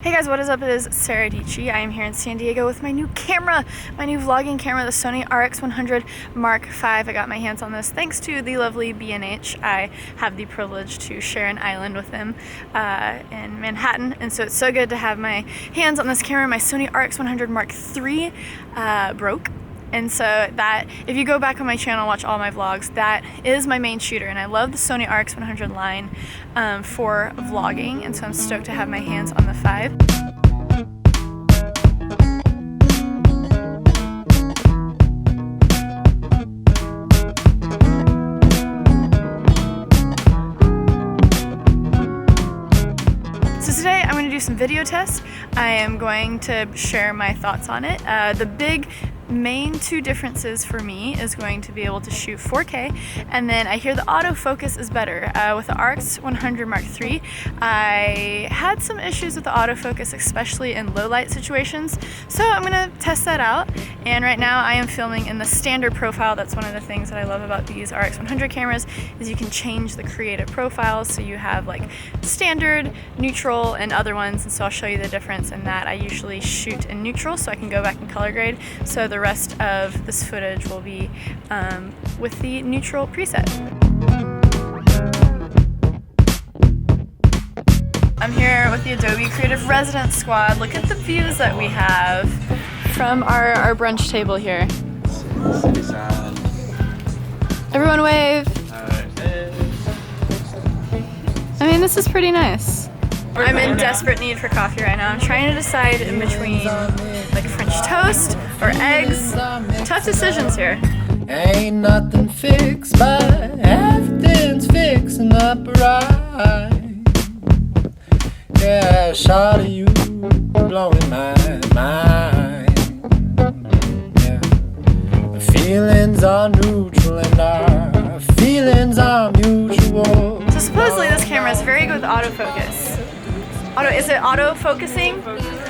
Hey guys, what is up? It is Sara Dietschy. I am here in San Diego with my new camera, my new vlogging camera, the Sony RX100 V. I got my hands on this thanks to the lovely B&H. I have the privilege to share an island with them in Manhattan, and so it's so good to have my hands on this camera. My Sony RX100 III broke. And so that, if you go back on my channel and watch all my vlogs, that is my main shooter. And I love the Sony RX100 line for vlogging. And so I'm stoked to have my hands on the 5. So today I'm going to do some video tests. I am going to share my thoughts on it. The big main two differences for me is going to be able to shoot 4K, and then I hear the autofocus is better. With the RX100 III, I had some issues with the autofocus, especially in low light situations, so I'm gonna test that out. And right now I am filming in the standard profile. That's one of the things that I love about these RX100 cameras, is you can change the creative profiles, so you have like standard, neutral, and other ones, and so I'll show you the difference in that. I usually shoot in neutral so I can go back and color grade, so the rest of this footage will be with the neutral preset. I'm here with the Adobe Creative Residence Squad. Look at the views that we have from our brunch table here. City side. Everyone wave. I mean, this is pretty nice. I'm in desperate need for coffee right now. I'm trying to decide in between like French toast or eggs. Tough decisions here. Ain't nothing fixed, but everything's fixing up right. Yeah, shot of you blowing my mind. Yeah, the feelings are neutral and our feelings are mutual. So supposedly this camera is very good with autofocus. Is it auto-focusing?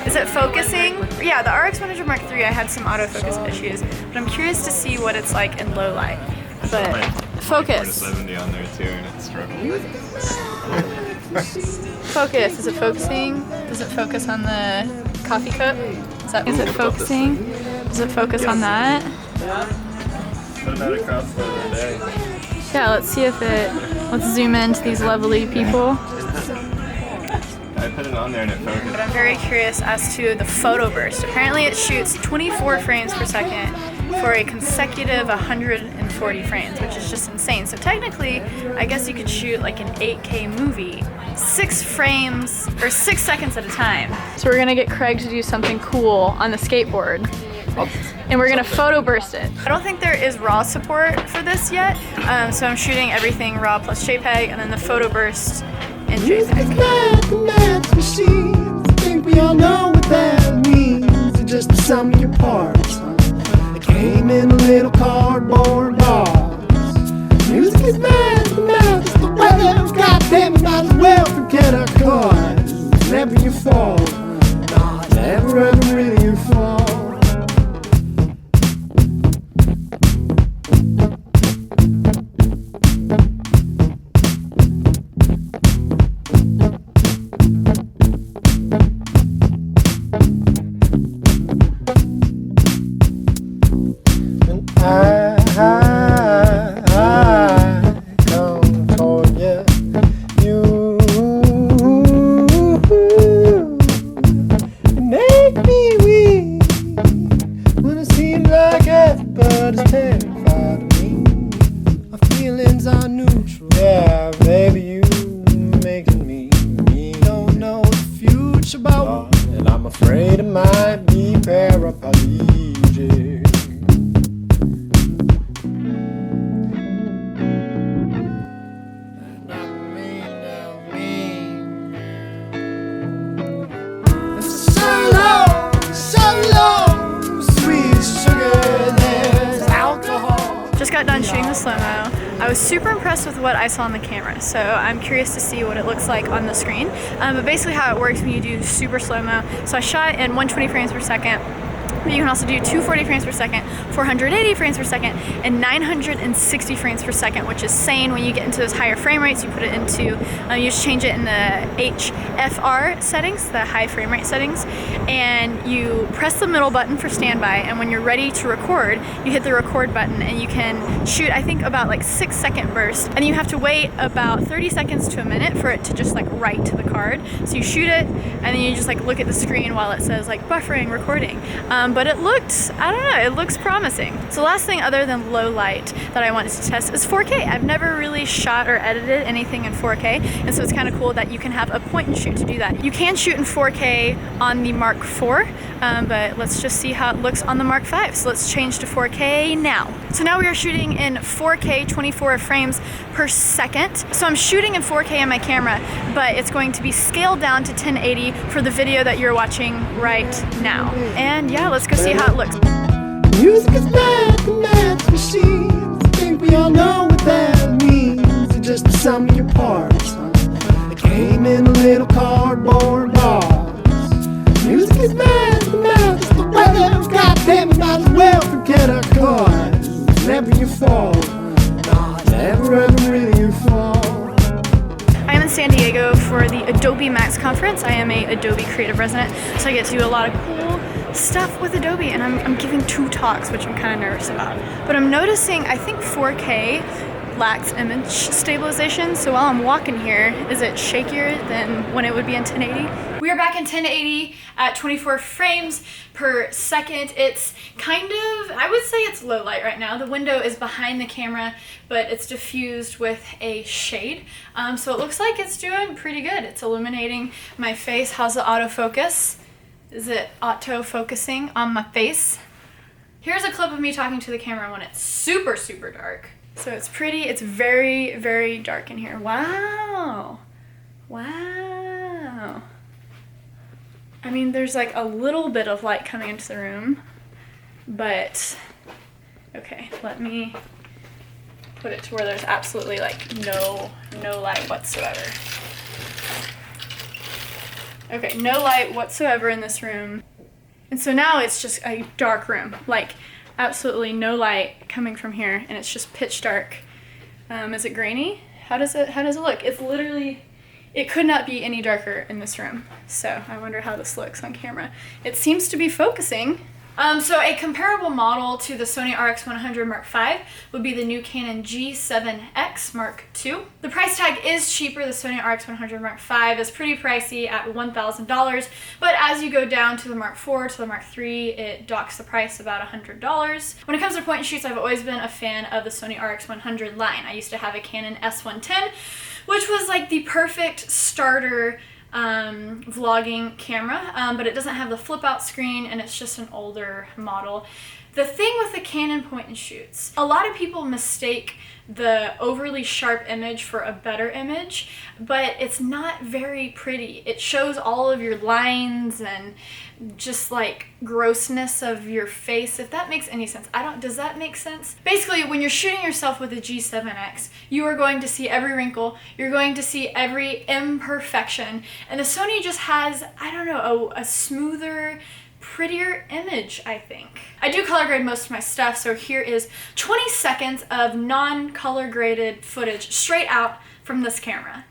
Is it focusing? Yeah, the RX100 III, I had some autofocus issues, but I'm curious to see what it's like in low light. But focus. 70 on there too, and it's struggling. Focus. Is it focusing? Does it focus on the coffee cup? Is it focusing? Does it focus on that? Put that across the day. Yeah, let's see if it. Let's zoom into these lovely people. I put it on there and it focused. But I'm very curious as to the photo burst. Apparently it shoots 24 frames per second for a consecutive 140 frames, which is just insane. So technically, I guess you could shoot like an 8K movie 6 frames or 6 seconds at a time. So we're gonna get Craig to do something cool on the skateboard. And we're gonna photo burst it. I don't think there is RAW support for this yet, so I'm shooting everything RAW plus JPEG, and then the photo burst in JPEG. Math machines, I think we all know what that means. It's just the sum of your parts. It came in a little cardboard box. Music is math, math is the weather. Goddamn, it might as well forget our cards. It's never your fault. Nah, it's never ever really your fault. Yeah, baby, you making me don't know the future about, and I'm afraid it might be paraplegic. Sweet sugar, there's alcohol. Just got done shooting the slow-mo. I was super impressed with what I saw on the camera, so I'm curious to see what it looks like on the screen. But basically how it works when you do super slow-mo. So I shot in 120 frames per second, But you can also do 240 frames per second, 480 frames per second, and 960 frames per second, which is sane. When you get into those higher frame rates, you put it into, you just change it in the HFR settings, the high frame rate settings, and you press the middle button for standby, and when you're ready to record, you hit the record button, and you can shoot, I think, about like 6-second bursts, and you have to wait about 30 seconds to a minute for it to just like write to the card. So you shoot it, and then you just like look at the screen while it says like buffering, recording. But it looked, I don't know, it looks promising. So last thing other than low light that I wanted to test is 4K. I've never really shot or edited anything in 4K, and so it's kind of cool that you can have a point and shoot to do that. You can shoot in 4K on the Mark IV, but let's just see how it looks on the Mark V. So let's change to 4K now. So now we are shooting in 4K 24 frames per second. So I'm shooting in 4K on my camera, but it's going to be scaled down to 1080 for the video that you're watching right now. And yeah, let's go see how it looks. Music is mathematics machines. I think we all know what that means. It's just the sum of your parts, huh? They came in a little cardboard box. Music is mathematics, the weather. Goddamn, we might as well forget our cards. It's never your fault, nah, never ever really your fault. I am in San Diego for the Adobe Max conference. I am a Adobe creative resident, so I get to do a lot of cool stuff with Adobe, and I'm giving 2 talks, which I'm kind of nervous about. But I'm noticing, I think 4K lacks image stabilization, so while I'm walking here, is it shakier than when it would be in 1080? We are back in 1080 at 24 frames per second. It's kind of, I would say it's low light right now. The window is behind the camera, but it's diffused with a shade. So it looks like it's doing pretty good. It's illuminating my face. How's the autofocus? Is it auto-focusing on my face? Here's a clip of me talking to the camera when it's super, super dark. So it's pretty, it's very, very dark in here. Wow. Wow. I mean, there's like a little bit of light coming into the room, but okay, let me put it to where there's absolutely like no light whatsoever. Okay, no light whatsoever in this room. And so now it's just a dark room, like absolutely no light coming from here, and it's just pitch dark. Is it grainy? How does it look? It's literally, it could not be any darker in this room. So I wonder how this looks on camera. It seems to be focusing. So a comparable model to the Sony RX100 Mark V would be the new Canon G7X Mark II. The price tag is cheaper. The Sony RX100 Mark V is pretty pricey at $1,000, but as you go down to the Mark IV, to the Mark III, it docks the price about $100. When it comes to point and shoots, I've always been a fan of the Sony RX100 line. I used to have a Canon S110, which was like the perfect starter vlogging camera, but it doesn't have the flip out screen, and it's just an older model. The thing with the Canon point and shoots, a lot of people mistake the overly sharp image for a better image, but it's not very pretty. It shows all of your lines and just like grossness of your face, if that makes any sense. Does that make sense? Basically, when you're shooting yourself with a G7X, you are going to see every wrinkle, you're going to see every imperfection, and the Sony just has, I don't know, a smoother, prettier image, I think. I do color grade most of my stuff, so here is 20 seconds of non-color graded footage straight out from this camera.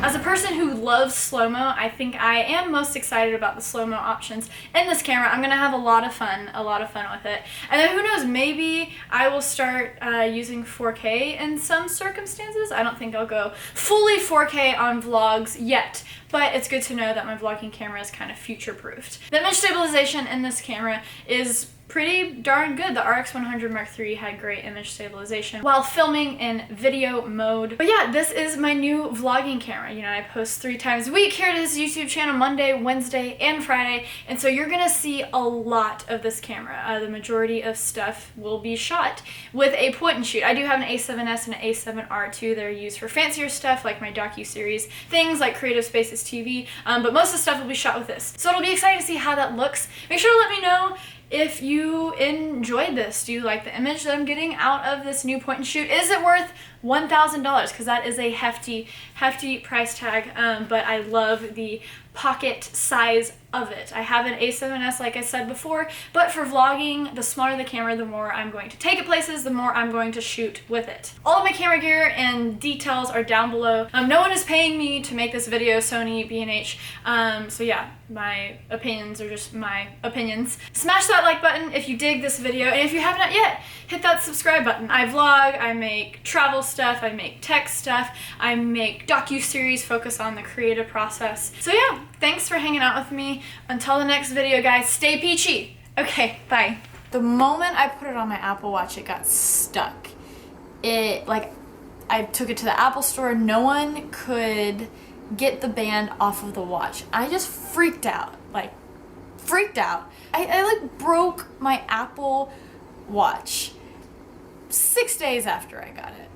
As a person who loves slow-mo, I think I am most excited about the slow-mo options in this camera. I'm gonna have a lot of fun with it. And then who knows, maybe I will start using 4K in some circumstances. I don't think I'll go fully 4K on vlogs yet, but it's good to know that my vlogging camera is kind of future-proofed. The image stabilization in this camera is pretty darn good. The RX100 Mark III had great image stabilization while filming in video mode. But yeah, this is my new vlogging camera. You know, I post 3 times a week here to this YouTube channel, Monday, Wednesday, and Friday, and so you're gonna see a lot of this camera. The majority of stuff will be shot with a point and shoot. I do have an A7S and an A7R too that are used for fancier stuff like my docu-series, things like Creative Spaces TV, but most of the stuff will be shot with this. So it'll be exciting to see how that looks. Make sure to let me know if you enjoyed this. Do you like the image that I'm getting out of this new point and shoot? Is it worth $1,000? Because that is a hefty price tag, but I love the pocket size of it. I have an A7S, like I said before, but for vlogging, the smaller the camera, the more I'm going to take it places, the more I'm going to shoot with it. All of my camera gear and details are down below. No one is paying me to make this video, Sony, B&H, so yeah, my opinions are just my opinions. Smash that like button if you dig this video, and if you have not yet, hit that subscribe button. I vlog, I make travel stuff, I make tech stuff, I make docu-series focus on the creative process. So yeah, thanks for hanging out with me. Until the next video, guys, stay peachy. Okay, bye. The moment I put it on my Apple Watch, it got stuck. I took it to the Apple store, no one could get the band off of the watch. I just freaked out, I broke my Apple Watch 6 days after I got it.